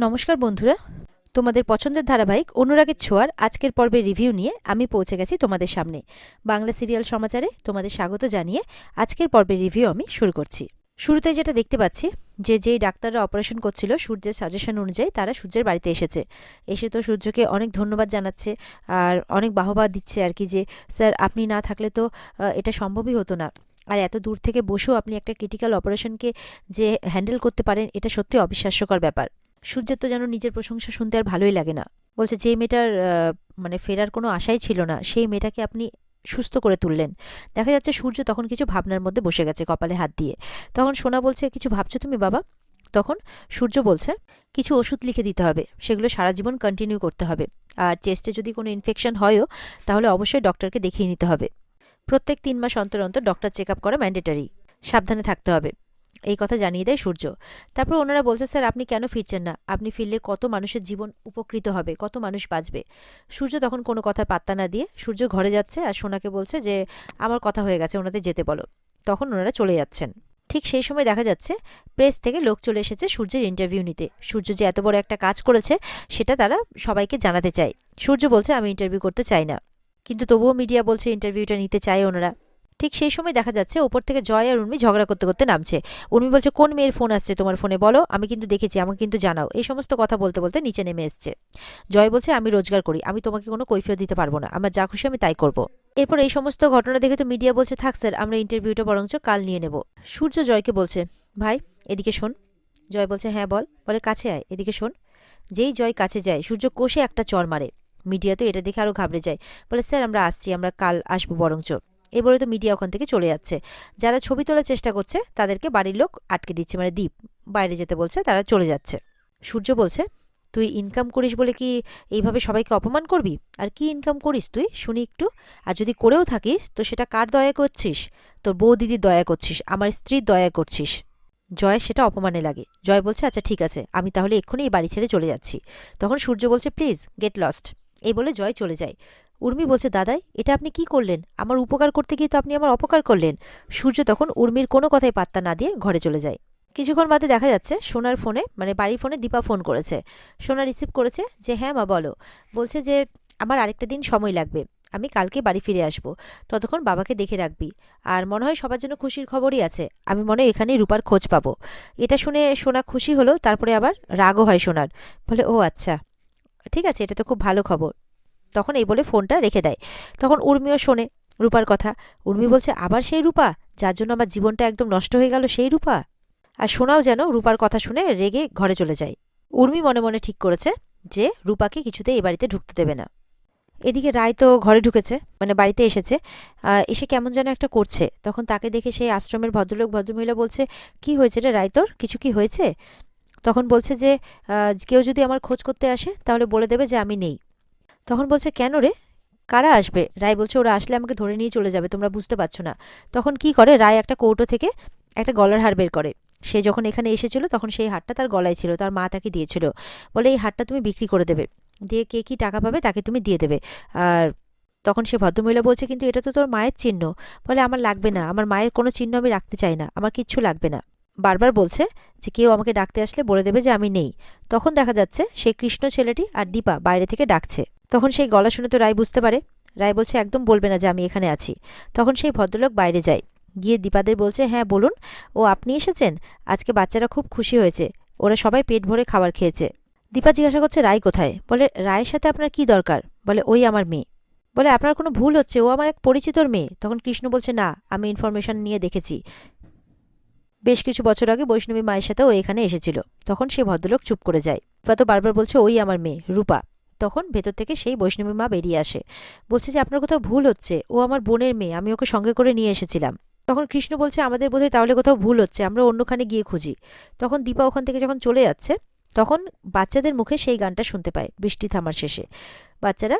নমস্কার বন্ধুরা, তোমাদের পছন্দের ধারাবাহিক অনুরাগের ছোঁয়ার আজকের পর্বের রিভিউ নিয়ে আমি পৌঁছে গেছি তোমাদের সামনে। বাংলা সিরিয়াল সমাচারে তোমাদের স্বাগত জানিয়ে আজকের পর্বের রিভিউ আমি শুরু করছি। শুরুতে যেটা দেখতে পাচ্ছি যেই ডাক্তাররা অপারেশন করছিল সূর্যের সাজেশন অনুযায়ী তারা সূর্যের বাড়িতে এসে তো সূর্যকে অনেক ধন্যবাদ জানাচ্ছে আর অনেক বাহবা দিচ্ছে আর কি, যে স্যার আপনি না থাকলে তো এটা সম্ভবই হতো না। আর এত দূর থেকে বসেও আপনি একটা ক্রিটিক্যাল অপারেশনকে যে হ্যান্ডেল করতে পারেন, এটা সত্যি অবিশ্বাস্যকর ব্যাপার। সূর্যের তো যেন নিজের প্রশংসা শুনতে আর ভালোই লাগে না। বলছে যে মেয়েটার মানে ফেরার কোনো আশাই ছিল না, সেই মেয়েটাকে আপনি সুস্থ করে তুললেন। দেখা যাচ্ছে সূর্য তখন কিছু ভাবনার মধ্যে বসে গেছে কপালে হাত দিয়ে। তখন সোনা বলছে, কিছু ভাবছো তুমি বাবা? তখন সূর্য বলছে, কিছু ওষুধ লিখে দিতে হবে, সেগুলো সারা জীবন কন্টিনিউ করতে হবে। আর চেস্টে যদি কোনো ইনফেকশন হয়ও তাহলে অবশ্যই ডক্টরকে দেখিয়ে নিতে হবে। প্রত্যেক 3 মাস অন্তর অন্তর ডক্টর চেক আপ করা ম্যান্ডেটারি। সাবধানে থাকতে হবে, এই কথা জানিয়ে দেয় সূর্য। তারপর ওনারা বলছে, স্যার আপনি কেন ফিরছেন না? আপনি ফিরলে কত মানুষের জীবন উপকৃত হবে, কত মানুষ বাঁচবে। সূর্য তখন কোনো কথা পাত্তা না দিয়ে সূর্য ঘরে যাচ্ছে আর সোনাকে বলছে যে আমার কথা হয়ে গেছে, ওনাদের যেতে বলো। তখন ওনারা চলে যাচ্ছেন। ঠিক সেই সময় দেখা যাচ্ছে প্রেস থেকে লোক চলে এসেছে সূর্যের ইন্টারভিউ নিতে। সূর্য যে এত বড় একটা কাজ করেছে সেটা তারা সবাইকে জানাতে চায়। সূর্য বলছে আমি ইন্টারভিউ করতে চাই না, কিন্তু তবুও মিডিয়া বলছে ইন্টারভিউটা নিতে চায় ওনারা। ঠিক সেই সময় দেখা যাচ্ছে ওপর থেকে জয় আর উর্মি ঝগড়া করতে করতে নামছে। উর্মি বলছে, কোন মেয়ের ফোন আসছে তোমার ফোনে, বলো, আমি কিন্তু দেখেছি, আমাকে কিন্তু জানাও। এই সমস্ত কথা বলতে বলতে নিচে নেমে এসছে। জয় বলছে, আমি রোজগার করি, আমি তোমাকে কোনো কৈফিয়ত দিতে পারবো না, আমার যা খুশি আমি তাই করব। এরপর এই সমস্ত ঘটনা দেখে তো মিডিয়া বলছে, থাক স্যার, আমরা ইন্টারভিউটা বরঞ্চ কাল নিয়ে নেব। সূর্য জয়কে বলছে, ভাই এদিকে শোন। জয় বলছে, হ্যাঁ বল। বলে, কাছে আয়, এদিকে শোন। যেই জয় কাছে যায় সূর্য কষে একটা চড় মারে। মিডিয়া তো এটা দেখে আরো ঘাবড়ে যায়, বলে, স্যার আমরা আসছি, আমরা কাল আসবো বরঞ্চ। এবারে তো মিডিয়া ওখান থেকে চলে যাচ্ছে। যারা ছবি তোলার চেষ্টা করছে তাদেরকে বাড়ির লোক আটকে দিচ্ছে, মানে দীপ বাইরে যেতে বলছে, তারা চলে যাচ্ছে। সূর্য বলছে, তুই ইনকাম করিস বলে কি এইভাবে সবাইকে অপমান করবি? আর কি ইনকাম করিস তুই শুনি একটু? আর যদি করেও থাকিস তো সেটা কার দয়া করছিস? তোর বউ দিদির দয়া করছিস, আমার স্ত্রীর দয়া করছিস। জয় সেটা অপমানে লাগে। জয় বলছে, আচ্ছা ঠিক আছে, আমি তাহলে এক্ষুনি এই বাড়ি ছেড়ে চলে যাচ্ছি। তখন সূর্য বলছে, প্লিজ গেট লস্ট। এই বলে জয় চলে যায়। উর্মি বলছে, দাদাই এটা আপনি কি করলেন? আমার উপকার করতে গিয়ে তো আপনি আমার অপকার করলেন। সূর্য তখন উর্মির কোনো কথাই পাত্তা না দিয়ে ঘরে চলে যায়। কিছুক্ষণ বাদে দেখা যাচ্ছে সোনার ফোনে, মানে বাড়ির ফোনে দীপা ফোন করেছে। সোনা রিসিভ করেছে, যে হ্যাঁ মা বলো। বলছে যে আমার আরেকটা দিন সময় লাগবে, আমি কালকে বাড়ি ফিরে আসব, ততক্ষণ বাবাকে দেখে রাখবি। আর মনে হয় সবার জন্য খুশির খবরই আছে, আমি মনে হয় এখানেই রূপার খোঁজ পাবো। এটা শুনে সোনা খুশি হলো, তারপরে আবার রাগও হয় সোনার। বলে, ও আচ্ছা ঠিক আছে, এটা তো খুব ভালো খবর। তখন এই বলে ফোনটা রেখে দেয়। তখন উর্মিও শোনে রূপার কথা। উর্মি বলছে, আবার সেই রূপা, যার জন্য আমার জীবনটা একদম নষ্ট হয়ে গেল, সেই রূপা? আর সোনাও যেন রূপার কথা শুনে রেগে ঘরে চলে যায়। উর্মি মনে মনে ঠিক করেছে যে রূপাকে কিছুতেই এ বাড়িতে ঢুকতে দেবে না। এদিকে রায় তো ঘরে ঢুকেছে, মানে বাড়িতে এসেছে। এসে কেমন যেন একটা করছে। তখন তাকে দেখে সেই আশ্রমের ভদ্রলোক ভদ্রমহিলা বলছে, কি হয়েছে রে রায়, তোর কিছু কি হয়েছে? তখন বলছে যে কেউ যদি আমার খোঁজ করতে আসে তাহলে বলে দেবে যে আমি নেই। তখন বলছে, কেন রে, কারা আসবে? রায় বলছে, ওরা আসলে আমাকে ধরে নিয়ে চলে যাবে, তোমরা বুঝতে পারছো না। তখন কি করে, রায় একটা কৌটো থেকে একটা গলার হার বের করে। সে যখন এখানে এসেছিল তখন সেই হারটা তার গলায় ছিল, তার মা তাকে দিয়েছিল। বলে, এই হারটা তুমি বিক্রি করে দেবে, দিয়ে কে কি টাকা পাবে তাকে তুমি দিয়ে দেবে। আর তখন সে ভদ্রমহিলা বলছে, কিন্তু এটা তো তোর মায়ের চিহ্ন। বলে, আমার লাগবে না, আমার মায়ের কোনো চিহ্ন আমি রাখতে চাই না, আমার কিচ্ছু লাগবে না। বারবার বলছে যে কেউ আমাকে ডাকতে আসলে বলে দেবে যে আমি নেই। তখন দেখা যাচ্ছে সেই কৃষ্ণ ছেলেটি আর দীপা বাইরে থেকে ডাকছে। তখন সেই গলা শুনে তো রায় বুঝতে পারে। রায় বলছে, একদম বলবে না যে আমি এখানে আছি। তখন সেই ভদ্রলোক বাইরে যায়, গিয়ে দীপাদের বলছে, হ্যাঁ বলুন, ও আপনি এসেছেন? আজকে বাচ্চারা খুব খুশি হয়েছে, ওরা সবাই পেট ভরে খাবার খেয়েছে। দীপা জিজ্ঞাসা করছে, রায় কোথায়? বলে, রায়ের সাথে আপনার কি দরকার? বলে, ওই আমার মেয়ে। বলে, আপনার কোনো ভুল হচ্ছে, ও আমার এক পরিচিতর মেয়ে। তখন কৃষ্ণ বলছে, না, আমি ইনফরমেশন নিয়ে দেখেছি, বেশ কিছু বছর আগে বৈষ্ণবী মায়ের সাথে ও এখানে এসেছিল। তখন সেই ভদ্রলোক চুপ করে যায়। দীপা তো বারবার বলছে, ওই আমার মেয়ে রূপা। তখন ভেতর থেকে সেই বৈষ্ণবী মা বেরিয়ে আসে, বলছে যে আপনার কোথাও ভুল হচ্ছে, ও আমার বোনের মেয়ে, আমি ওকে সঙ্গে করে নিয়ে এসেছিলাম। তখন কৃষ্ণ বলছে, আমাদের বোধহয় তাহলে কোথাও ভুল হচ্ছে, আমরা অন্যখানে গিয়ে খুঁজি। তখন দীপা ওখান থেকে যখন চলে যাচ্ছে তখন বাচ্চাদের মুখে সেই গানটা শুনতে পায় বৃষ্টি থামার শেষে। বাচ্চারা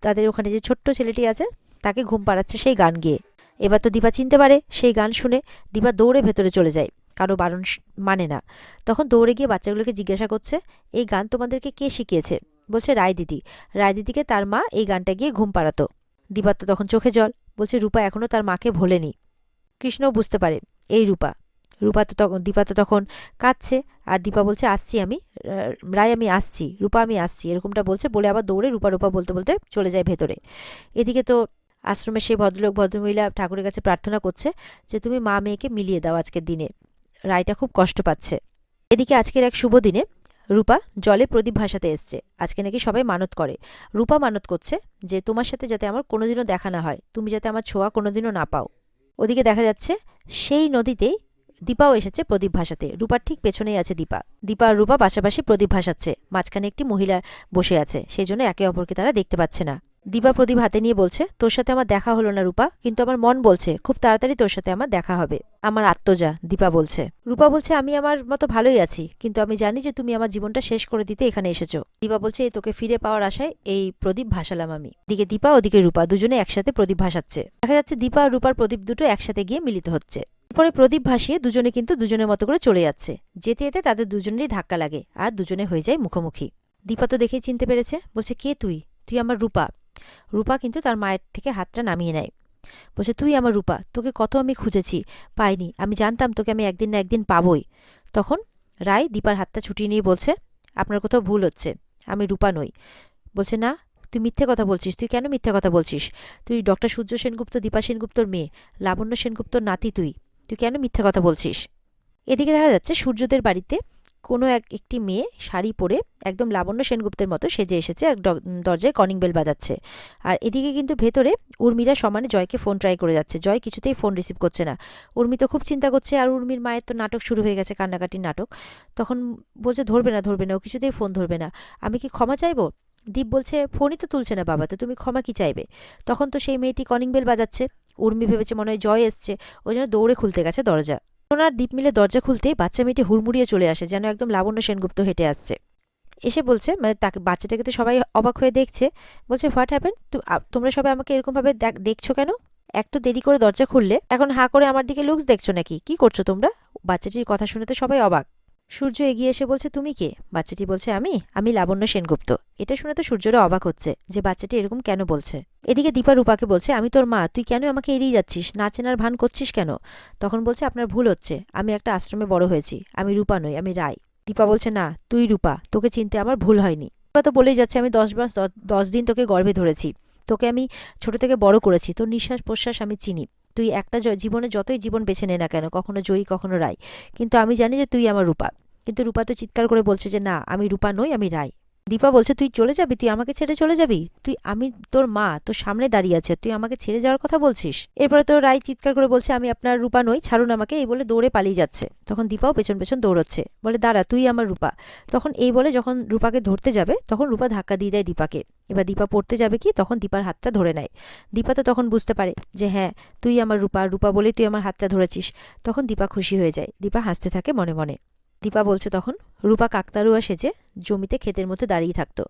তাদের ওখানে যে ছোট্ট ছেলেটি আছে তাকে ঘুম পাড়াচ্ছে সেই গান গেয়ে। এবার তো দীপা চিনতে পারে সেই গান শুনে। দীপা দৌড়ে ভেতরে চলে যায়, কারো বারণ মানে না। তখন দৌড়ে গিয়ে বাচ্চাগুলোকে জিজ্ঞাসা করছে, এই গান তোমাদেরকে কে শিখিয়েছে? বলছে, রায় দিদি। রায় দিদিকে তার মা এই গানটা গিয়ে ঘুম পাড়াতো। দীপার তো তখন চোখে জল, বলছে, রূপা এখনো তার মাকে ভোলেনি। কৃষ্ণও বুঝতে পারে এই রূপা। দীপা তো তখন কাঁদছে, আর দীপা বলছে আসছি আমি, রায় আমি আসছি, রূপা আমি আসছি, এরকমটা বলছে, বলে আবার দৌড়ে রূপা রূপা বলতে বলতে চলে যায় ভেতরে। এদিকে তো আশ্রমে সেই ভদ্রলোক ভদ্রমহিলা ঠাকুরের কাছে প্রার্থনা করছে যে তুমি মা মেয়েকে মিলিয়ে দাও আজকের দিনে, রায়টা খুব কষ্ট পাচ্ছে। এদিকে আজকের এক শুভ দিনে রূপা জলে প্রদীপ ভাসাতে এসছে। আজকে নাকি সবাই মানত করে। রূপা মানত করছে যে তোমার সাথে যাতে আমার কোনোদিনও দেখা না হয়, তুমি যাতে আমার ছোঁয়া কোনোদিনও না পাও। ওদিকে দেখা যাচ্ছে সেই নদীতেই দীপাও এসেছে প্রদীপ ভাসাতে। রূপার ঠিক পেছনেই আছে দীপা। দীপা আর রূপা পাশাপাশি প্রদীপ ভাসাচ্ছে, মাঝখানে একটি মহিলা বসে আছে, সেই জন্য একে অপরকে তারা দেখতে পাচ্ছে না। দীপা প্রদীপ হাতে নিয়ে বলছে তোর সাথে আমার দেখা হলো না রূপা, কিন্তু আমার মন বলছে খুব তাড়াতাড়ি তোর সাথে আমার দেখা হবে। আমার আত্মজা, দীপা বলছে। রূপা বলছে আমি আমার মতো ভালোই আছি, কিন্তু আমি জানি যে তুমি আমার জীবনটা শেষ করে দিতে এখানে এসেছো। দীপা বলছে এই তোকে ফিরে পাওয়ার আশায় এই প্রদীপ ভাসালাম আমি। দিকে দীপা, ওদিকে রূপা, দুজনে একসাথে প্রদীপ ভাসাচ্ছে। দেখা যাচ্ছে দীপা আর রূপার প্রদীপ দুটো একসাথে গিয়ে মিলিত হচ্ছে। এরপরে প্রদীপ ভাসিয়ে দুজনে কিন্তু দুজনের মতো করে চলে যাচ্ছে। যেতে যেতে তাদের দুজনেরই ধাক্কা লাগে আর দুজনে হয়ে যায় মুখোমুখি। দীপা তো দেখেই চিনতে পেরেছে, বলছে কে তুই? তুই আমার রূপা। রূপা কিন্তু তার মায়ের থেকে হাতটা নামিয়ে নেয়, বলছে তুই আমার রূপা, তোকে কত আমি খুঁজেছি, পাইনি, আমি জানতাম তোকে আমি একদিন না একদিন পাবই। তখন রায় দীপার হাতটা ছুটিয়ে নিয়ে বলছে আপনার কোথাও ভুল হচ্ছে, আমি রূপা নই। বলছে না, তুই মিথ্যে কথা বলছিস, তুই কেন মিথ্যে কথা বলছিস? তুই ডক্টর সূর্য সেনগুপ্ত, দীপা সেনগুপ্তর মেয়ে, লাবণ্য সেনগুপ্তর নাতি, তুই তুই কেন মিথ্যে কথা বলছিস? এদিকে দেখা যাচ্ছে সূর্যদের বাড়িতে কোনো একটি মেয়ে শাড়ি পরে একদম লাবণ্য সেনগুপ্তের মতো সেজে এসেছে আর দরজায় কলিং বেল বাজাচ্ছে। আর এদিকে কিন্তু ভেতরে উর্মিরা সমানে জয়কে ফোন ট্রাই করে যাচ্ছে, জয় কিছুতেই ফোন রিসিভ করছে না। উর্মি তো খুব চিন্তা করছে, আর উর্মির মায়ের তো নাটক শুরু হয়ে গেছে, কান্নাকাটির নাটক। তখন বলছে ধরবে না ধরবে না, ও কিছুতেই ফোন ধরবে না, আমি কি ক্ষমা চাইবো? দীপ বলছে ফোনই তো তুলছে না বাবা, তো তুমি ক্ষমা কি চাইবে? তখন তো সেই মেয়েটি কলিং বেল বাজাচ্ছে। উর্মি ভেবেছে মনে হয় জয় এসছে, ওই জন্য দৌড়ে খুলতে গেছে দরজা। ওনার দীপ মিলে দরজা খুলতেই বাচ্চা মেয়েটি হুড়মুড়িয়ে চলে আসে, যেন একদম লাবণ্য সেনগুপ্ত হেঁটে আসছে। এসে বলছে, মানে তাকে, বাচ্চাটাকে তো সবাই অবাক হয়ে দেখছে, বলছে হোয়াট হ্যাপেন, তোমরা সবাই আমাকে এরকমভাবে দেখছো কেন? এক তো দেরি করে দরজা খুললে, এখন হাঁ করে আমার দিকে লুকস দেখছো নাকি? কি করছো তোমরা? বাচ্চাটির কথা শুনে তো সবাই অবাক। সূর্য এগিয়ে এসে বলছে তুমি কে? বাচ্চাটি বলছে আমি লাবণ্য সেনগুপ্ত। এটা শুনে তো সূর্যরা অবাক হচ্ছে যে বাচ্চাটি এরকম কেন বলছে। এদিকে দীপা রূপাকে বলছে আমি তোর মা, তুই কেন আমাকে এড়িয়ে যাচ্ছিস, না চেনার ভান করছিস কেন? তখন বলছে আপনার ভুল হচ্ছে, আমি একটা আশ্রমে বড় হয়েছি, আমি রূপা নই, আমি রায়। দীপা বলছে না, তুই রূপা, তোকে চিনতে আমার ভুল হয়নি। দীপা তো বলেই যাচ্ছে আমি 10 দিন তোকে গর্ভে ধরেছি, তোকে আমি ছোট থেকে বড় করেছি, তোর নিঃশ্বাস প্রশ্বাস আমি চিনি। তুই একটা জীবনে যতই জীবন বেছে নে না কেন, কখনো জয়ী কখনো রায়, কিন্তু আমি জানি যে তুই আমার রূপা। কিন্তু রূপা তো চিৎকার করে বলছে যে না, আমি রূপা নই, আমি রায়। দীপা বলছে তুই চলে যাবি, তুই আমাকে ছেড়ে চলে যাবি? আমি তোর মা, তোর সামনে দাঁড়িয়ে আছে, তুই আমাকে ছেড়ে যাওয়ার কথা বলছিস? এরপরে তো রায় চিৎকার করে বলছে আমি আপনার রূপা নই, ছাড়ুন আমাকে, এই বলে দৌড়ে পালিয়ে যাচ্ছে। তখন দীপাও পেছন পেছন দৌড়চ্ছে, বলে দাঁড়া, তুই আমার রূপা। তখন এই বলে যখন রূপাকে ধরতে যাবে, তখন রূপা ধাক্কা দিয়ে দেয় দীপাকে। এবার দীপা পড়তে যাবে কি, তখন দীপার হাতটা ধরে নেয়। দীপা তো তখন বুঝতে পারে যে হ্যাঁ, তুই আমার রূপা, রূপা বলেই তুই আমার হাতটা ধরেছিস। তখন দীপা খুশি হয়ে যায়, দীপা হাসতে থাকে মনে মনে। দীপা বলছে তখন রূপা কাকতারুয়া সেজে জমিতে ক্ষেতের মধ্যে দাঁড়িয়ে থাকতো,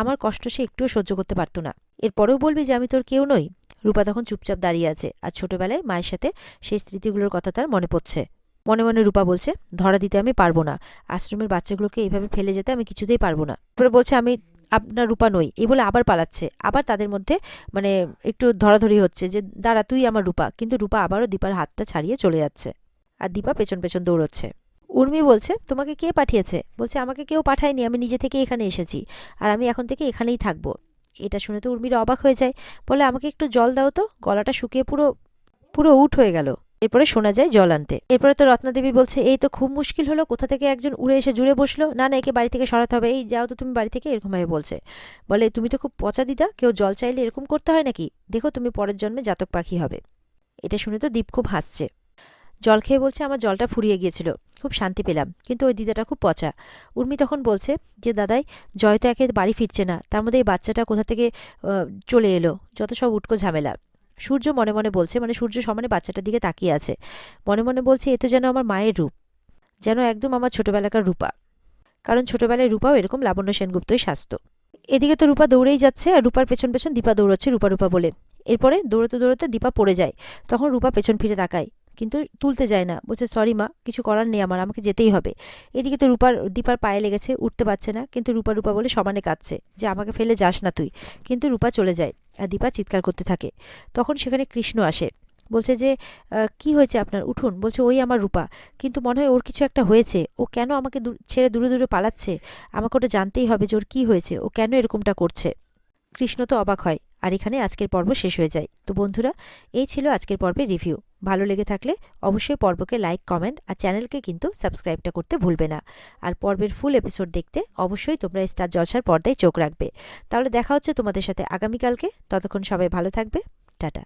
আমার কষ্ট সে একটুও সহ্য করতে পারতো না। এরপরেও বলবি যে আমি তোর কেউ নই? রূপা তখন চুপচাপ দাঁড়িয়ে আছে, আর ছোটবেলায় মায়ের সাথে সেই স্মৃতিগুলোর কথা তার মনে পড়ছে। মনে মনে রূপা বলছে ধরা দিতে আমি পারবো না, আশ্রমের বাচ্চাগুলোকে এইভাবে ফেলে যেতে আমি কিছুতেই পারবো না। তারপরে বলছে আমি আপনার রূপা নই, এই বলে আবার পালাচ্ছে। আবার তাদের মধ্যে মানে একটু ধরাধরি হচ্ছে যে দাঁড়া, তুই আমার রূপা, কিন্তু রূপা আবারও দীপার হাতটা ছাড়িয়ে চলে যাচ্ছে, আর দীপা পেছন পেছন দৌড়চ্ছে। উর্মি বলছে তোমাকে কে পাঠিয়েছে? বলছে আমাকে কেউ পাঠায়নি, আমি নিজে থেকে এখানে এসেছি, আর আমি এখন থেকে এখানেই থাকবো। এটা শুনে তো উর্মিরা অবাক হয়ে যায়, বলে আমাকে একটু জল দাও তো, গলাটা শুকিয়ে পুরো পুরো উঠ হয়ে গেল। এরপরে শোনা যায় জল আনতে। এরপরে তো রত্নাদেবী বলছে এই তো খুব মুশকিল হলো, কোথা থেকে একজন উড়ে এসে জুড়ে বসলো, না না একে বাড়ি থেকে সরাতে হবে, এই যাও তো তুমি বাড়ি থেকে, এরকম ভাবে বলছে। বলে তুমি তো খুব পচা দিদা, কেউ জল চাইলে এরকম করতে হয় নাকি? দেখো তুমি পরের জন্মে জাতক পাখি হবে। এটা শুনে তো দীপ খুব হাসছে। জল খেয়ে বলছে আমার জলটা ফুরিয়ে গিয়েছিল, খুব শান্তি পেলাম, কিন্তু ওই দিদাটা খুব পচা। উর্মি তখন বলছে যে দাদাই, জয় তো একে বাড়ি ফিরছে না, তার মধ্যে এই বাচ্চাটা কোথা থেকে চলে এলো, যত সব উটকো ঝামেলা। সূর্য মনে মনে বলছে, মানে সূর্য সমানে বাচ্চাটার দিকে তাকিয়ে আছে, মনে মনে বলছে এ তো যেন আমার মায়ের রূপ, যেন একদম আমার ছোটবেলাকার রূপা, কারণ ছোটবেলায় রূপাও এরকম লাবণ্য সেনগুপ্তই সাজত। এদিকে তো রূপা দৌড়েই যাচ্ছে, আর রূপার পেছন পেছন দীপা দৌড়চ্ছে রূপা রূপা বলে। এরপরে দৌড়তে দৌড়তে দীপা পড়ে যায়, তখন রূপা পেছন ফিরে তাকায়, কিন্তু তুলতে যায় না, বলছে সরি মা, কিছু করার নেই আমার, আমাকে যেতেই হবে। এদিকে তো দীপার পায়ে লেগেছে, উঠতে পারছে না, কিন্তু রূপা রূপা বলে সমানে কাঁদছে যে আমাকে ফেলে যাস না তুই। কিন্তু রূপা চলে যায়, আর দীপা চিৎকার করতে থাকে। তখন সেখানে কৃষ্ণ আসে। বলছে যে কি হয়েছে আপনার, উঠুন। বলছে ওই আমার রূপা, কিন্তু মনে হয় ওর কিছু একটা হয়েছে, ও কেন আমাকে ছেড়ে দূরে দূরে পালাচ্ছে, আমাকে ওটা জানতেই হবে যে ওর কি হয়েছে, ও কেন এরকমটা করছে। কৃষ্ণ তো অবাক হয়, আর এখানে আজকের পর্ব শেষ হয়ে যায়। তো বন্ধুরা, এই ছিল আজকের পর্বের রিভিউ। ভালো লেগে থাকলে অবশ্যই পর্বকে লাইক, কমেন্ট আর চ্যানেলকে কিন্তু সাবস্ক্রাইবটা করতে ভুলবে না। আর পর্বের ফুল এপিসোড দেখতে অবশ্যই তোমরা স্টার জলসার পর্দায় চোখ রাখবে। তাহলে দেখা হচ্ছে তোমাদের সাথে আগামীকালকে। ততক্ষণ সবাই ভালো থাকবে। টাটা।